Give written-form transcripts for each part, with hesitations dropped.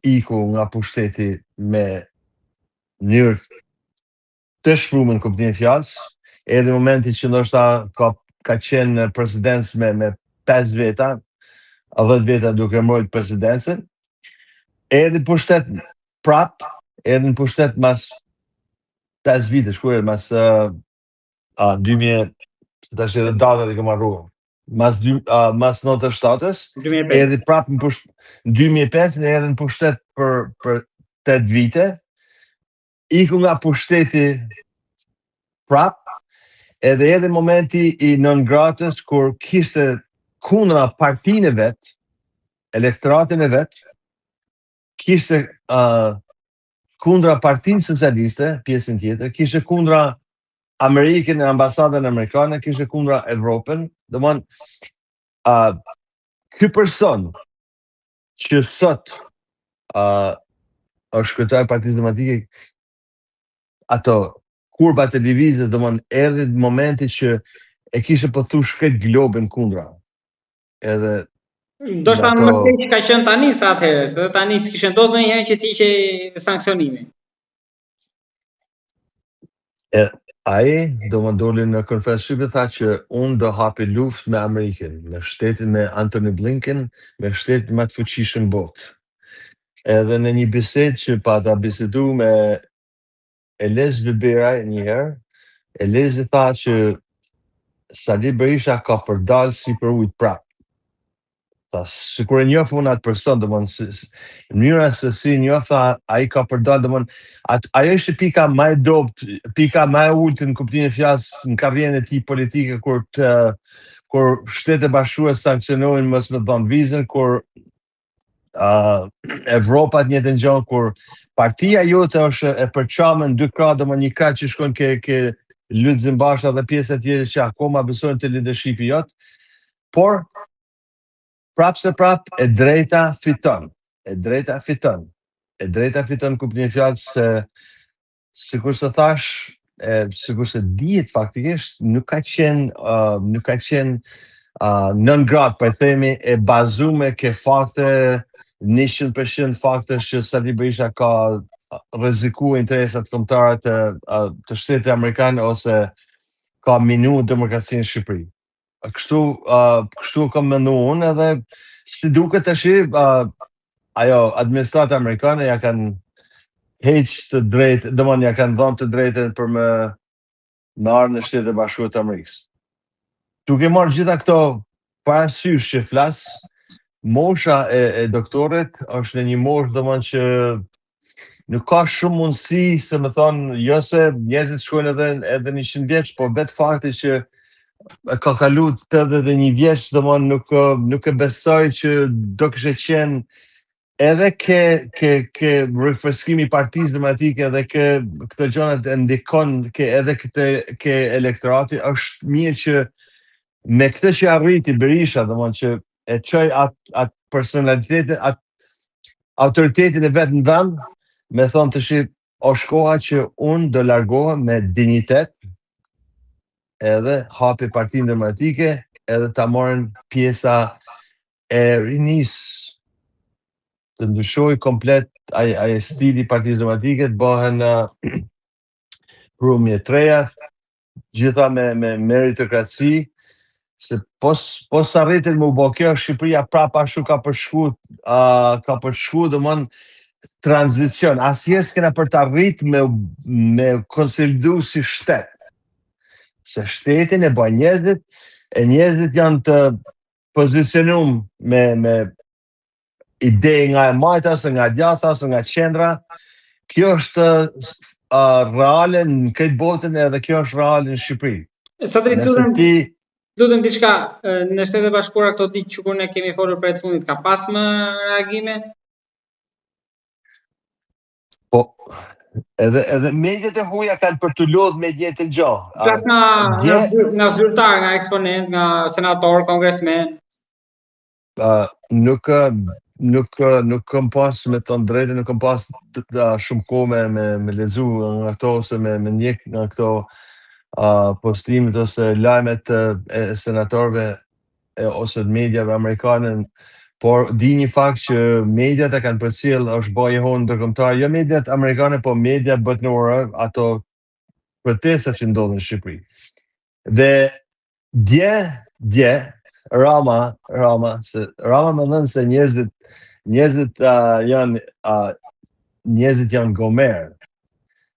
iku nga pushteti me mënyrë të shpruar në kuptimin e fjalës, edhe në momentin që ndoshta ka qenë presidents me 5 veta, 10 veta duke mbrojtur presidencën, erdhi në pushtet prap, erdhi në pushtet mas 5 vitesh, kur mas 2000, tash edhe datat i kam harruar. Mas 97-s, erdhi prap në pushtet, në 2005 erdhi në pushtet për 8 vite, iku nga pushteti prap, edhe erdhi momenti i non-gratës kur kishte kundra partinë e vet, elektoratin e vet, kishte kundra partinë socialiste, pjesën tjetër, kishte kundra Amerikën e ambasadën amerikane, kishte kundra Evropën. Domthon, ky person që sot është kryetar i Partisë Demokratike, ato kurba televizës, domthon, erdhi momenti që e kishte pothuajse këtë globin kundra. Edhe ndoshta më keq ka qenë tani sa atëherë, se tani s'kishte ndodhur ndonjëherë që të hiqej sanksionimi. Ai do më doli në konferencë shtype, tha që unë do hapi luftë me Amerikën, me shtetin me Antony Blinken, me shtetin më të fuqishëm botë. Edhe në një bisedë që pata bisedu me Elez Beberaj njëherë, Elezi tha që Sali Berisha ka përdalë si për ujtë prapë. Sikur e njoh unë atë person, domthon, mënyra se si njoh, ai ka përdalë, domthon, ajo ishte pika më e dobët, pika më e ulët në kuptimin e fjalës në karrierën e tij politike, kur Shtetet Bashkuara sankcionojnë mos me dhënë vizën, kur Evropa të njëjtën gjë, kur partia jote është e përçamur në dy krah, domthon një krah që shkon ke Lulzim Basha dhe pjesë tjetër që akoma besojnë te leadershipi jot, por prap se prap e drejta fiton. E drejta fiton në kuptimin e fjalës, sikur se thash, sikur se dihet faktikisht, nuk ka qenë non grat, po themi, e bazuar ke fakte 100% fakte që Sali Berisha ka rrezikuar interesat kombëtare të Shtetit Amerikan ose ka minu demokracinë në Shqipëri. Kështu kam menduar unë, edhe si duket tash, ajo administrata amerikane ja kanë heq të drejtë, domthon ja kanë dhënë të drejtën për me ardhmë në Shtetet Bashkuara të Amerikës. Duke marrë gjitha këto parasysh që flas, mosha e doktorit është në një moshë, domthon që nuk ka shumë mundësi, se më thonë, jo se njerëzit shkojnë edhe 100 vjeç, po vetë fakti që ka kalu 81 vjeç, domthon nuk e besoj që do kishte qenë edhe ke rifreskimi i Partisë Demokratike dhe këto gjërat e ndikon edhe ke elektorati. Është mirë që me këtë që arriti Berisha, domthon që e çoi atë personalitetin, atë autoritetin e vet në vend, me thonë të shih, është koha që unë do largohem me dignitet, edhe hapi Partinë Demokratike, edhe ta marrin pjesa e rinis, të ndryshoj komplet ai stili i Partisë Demokratike, të bëhen prumje treja, gjitha me meritokraci, se pos arritet me u bë kjo, Shqipëria prapa ashtu ka përshku, domthon tranzicion. Asnjëherë s'kena për të arritë me konsolidu si shtet. Se shtetin e bën njerëzit, e njerëzit janë të pozicionuar me ide nga e majta, ose nga djatha, ose nga qendra. Kjo është reale në këtë botën, edhe kjo është reale në Shqipëri. Sa drejt lutem diçka në Shtetet Bashkuara këto ditë që kur ne kemi folur për të fundit, ka pas më reagime? Po, edhe mediat e huaja kanë për të lodhur me njëjtën gjë. Nga zyrtar, nga eksponent, nga senator, kongresmen. Nuk kam pas, me të drejtën, nuk kam pas shumë kohë me lexu nga këto, ose me ndjek nga këto postimet ose lajmet e senatorëve ose të mediave amerikane, por di një fakt që mediat e kanë përcjell është bëjë honë ndërkombëtar, jo mediat amerikane, po media botërore, ato protestat që ndodhin në Shqipëri. Dhe dje Rama mendon se njerëzit janë gomer.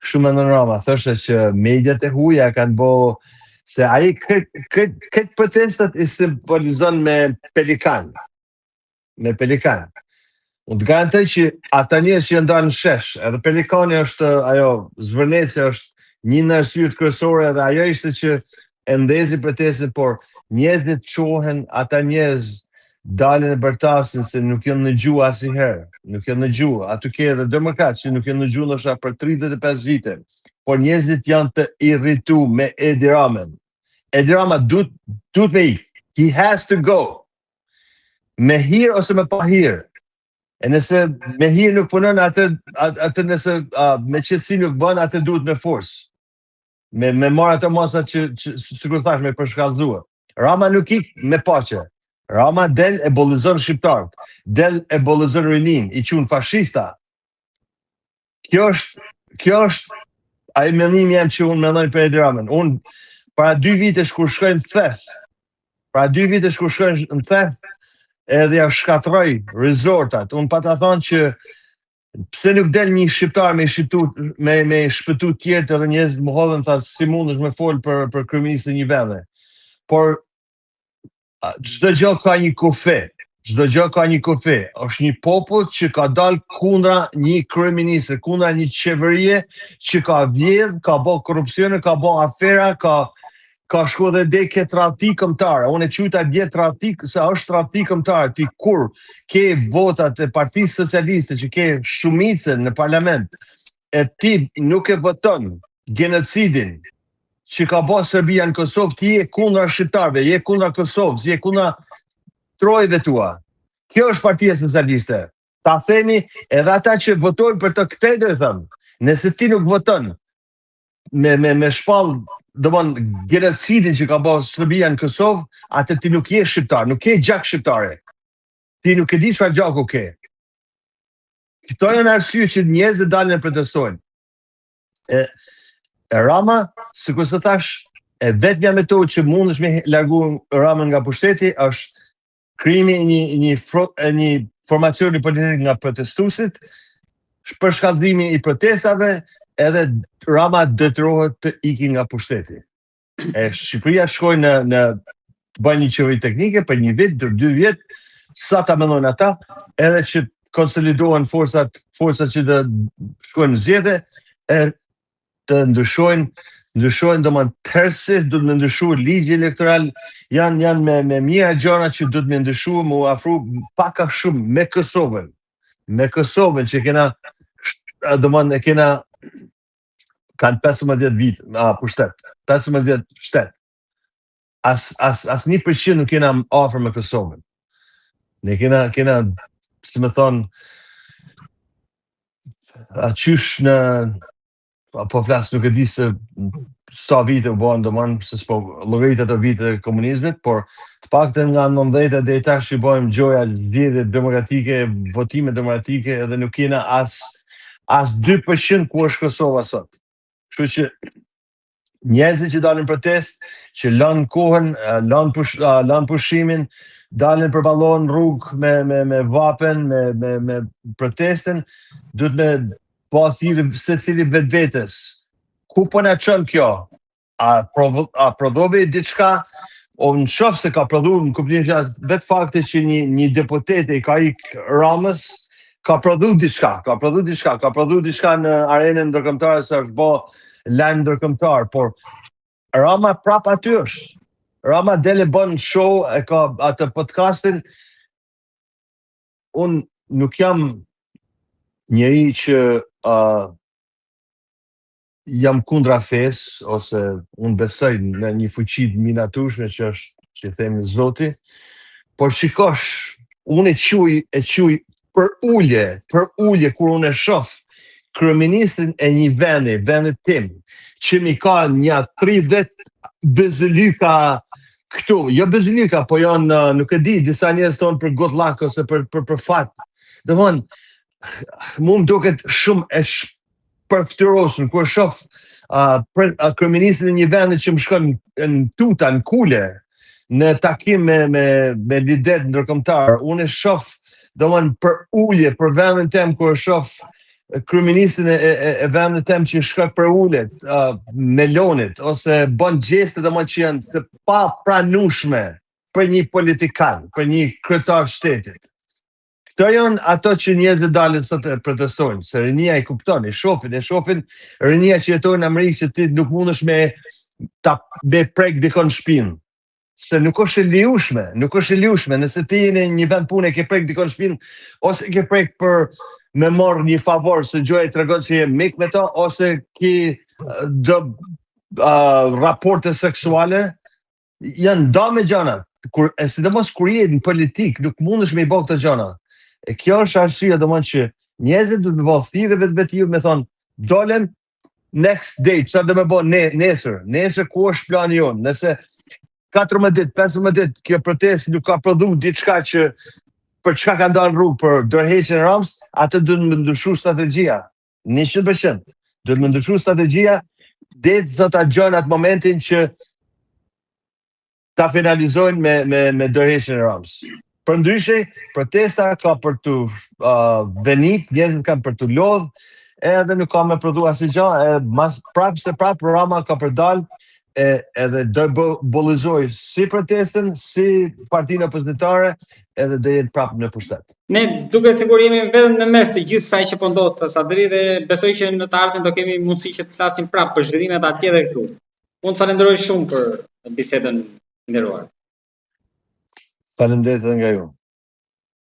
Kështu mendon Rama, thoshte që mediat e huaja kanë bë se ai këtë protestat i simbolizon me pelikan. Me pelikan. Unë të garantoj që ata njerëz që janë dalë në shesh, edhe pelikani është ajo zvërnece është një në arsyet kryesore dhe ajo ishte që e ndezi protestin, por njerëzit qohen, ata njerëz dalin e bërtasin se nuk janë në gjuhë asnjëherë, nuk janë në gjuhë. Aty ke edhe demokratë që nuk janë në gjuhë ndoshta për 35 vite, por njerëzit janë të irrituar me Edi Ramën. Edi Rama duhet me ikë. He has to go. Me hir ose me pa hir. E nëse me hir nuk punon, atë nëse me qetësi nuk bën, atë duhet me forcë. Me marrë ato masa që sikur thash me përshkallëzua. Rama nuk ik me paqe. Rama del e bollizon shqiptarët, del e bollizon rinin, i quhen fashista. Kjo është ai mendimi jam që unë mendoj për Edi Ramën. Unë para 2 vitesh kur shkoj në Thes, edhe ja shkatroj resortat. Unë pa ta thonë që pse nuk del një shqiptar me shpëtu tjetër edhe njerëz më hodhen tha si mundesh me fol për kryeministin e një vende. Por çdo gjë ka një kufi. Është një popull që ka dalë kundra një kryeministri, kundra një qeverie që ka vjedh, ka bë korrupsione, ka bë afera, ka shku dhe deke tradhti kombëtare. Unë e quajta dje tradhti, se është tradhti kombëtare, ti kur ke votat e Partisë Socialiste që ke shumicën në parlament, e ti nuk e voton genocidin që ka bërë Serbia në Kosovë, ti je kundra shqiptarëve, je kundra Kosovës, je kundra trojve tua. Kjo është Partia Socialiste. Ta themi edhe ata që votojnë për të këtë do të them. Nëse ti nuk voton me shpall domon genocidin që ka bërë Serbia në Kosovë, atë ti nuk je shqiptar, nuk ke gjak shqiptare. Ti nuk e di çfarë gjaku ke. Këto janë arsye që njerëzit dalin e protestojnë. Rama, sikur se thash, e vetmja metodë që mundesh me largu Ramën nga pushteti është krijimi një formacioni politik nga protestuesit, përshkallëzimi i protestave, edhe Rama detyrohet të ikë nga pushteti. Shqipëria shkoi në të bëjë një qeveri teknike për 1 vit, 2 vjet, sa ta mendojnë ata, edhe që konsolidohen forcat që të shkojnë në zgjedhje, të ndryshojnë domon tërësisht, duhet me ndryshuar ligji elektoral, janë me mira gjëra që duhet me ndryshuar, mu afru pak a shumë me Kosovën që kena domon e kena kanë 15 vit pushtet, 15 vjet shtet. As 1% nuk kena afër me Kosovën. Ne kena si më thon qysh në po flas nuk e di se sa vite u bën domon se s'po llogarit ato vite e komunizmit, por të paktën nga 90 deri tash i bëjmë gjoja zgjedhje demokratike, votime demokratike edhe nuk kena as 2% ku është Kosova sot. Kështu që njerëzit që dalin protest, që lanë kohën, lanë pushimin, dalin përballojnë rrugë me vapen, me protesten, duhet me po thirrë secili vetvetes. Ku po na çon kjo? A prodhovi diçka? Unë shoh se ka prodhuar në kuptimin që vetë fakti që një deputet i ka ikë Ramës ka prodhuar diçka në arenën ndërkombëtare se është bë lajm ndërkombëtar, por Rama prap aty është. Rama dele bën show, e ka atë podcastin. Unë nuk jam njeri që jam kundra fesë, ose unë besoj në një fuqi minatueshme që është, që themi Zoti, por shikosh, unë e quj për ulje kur unë e shoh kryeministrin e një vendit tim, që mi ka një 30 bezelyka këtu, jo bezilika, po janë, nuk e di, disa njerëz thonë për good luck ose për fat. Domthon, mu më duket shumë e përftyrosur kur shoh kryeministin e një vendi që më shkon në tuta, në kule, në takim me lider ndërkombëtar. Unë shoh, domthon, për ulje, për vendin tem kur shoh kryeministin e vendit tem që shkoj për ulet, melonit, ose bën gjeste domthon që janë të pa pranueshme për një politikan, për një kryetar shtetit. Këto janë ato që njerëzit dalin sot e protestojnë, se rinia i kupton, e shohin rinia që jetojnë në Amerikë që ti nuk mundesh me prek dikon shpinë. Se nuk është e liushme, nëse ti në një vend pune ke prek dikon shpinë, ose ke prek për me morë një favor se gjoja i tregon që je mik me ta, ose ki raporte seksuale, janë dame gjana. Sidomos kur je në politik, nuk mundesh me i bë këto gjana. E kjo është arsyeja domthonjë që njerëzit duhet të bëjnë thirrje vetë ju me thonë, dolem next date, çfarë do të bëjmë nesër ku është plani jon. Nëse 14 ditë, 15 ditë kjo protestë nuk ka prodhu diçka që për çka ka ndarë rrugë për dorëheqjen e Rams, atë duhet të ndryshu strategjia. 100%. Duhet të ndryshu strategjia deri zota gjën atë momentin që ta finalizojnë me dorëheqjen e Rams. Përndryshe, protesta ka për të venit, njerëzit kanë për të lodh, edhe nuk ka me prodhu asnjë gjë, prapë Rama ka për dal, edhe do bollizoj si protestën, si partinë opozitare, edhe do jetë prapë në pushtet. Ne duket sikur jemi vetëm në mes të gjithë saj që po ndodh Sadri dhe besoj që në të ardhmen do kemi mundësi që të flasim prapë për zhvillimet atje dhe këtu. Unë të falenderoj shumë për bisedën nderuar. Faleminderit edhe nga ju.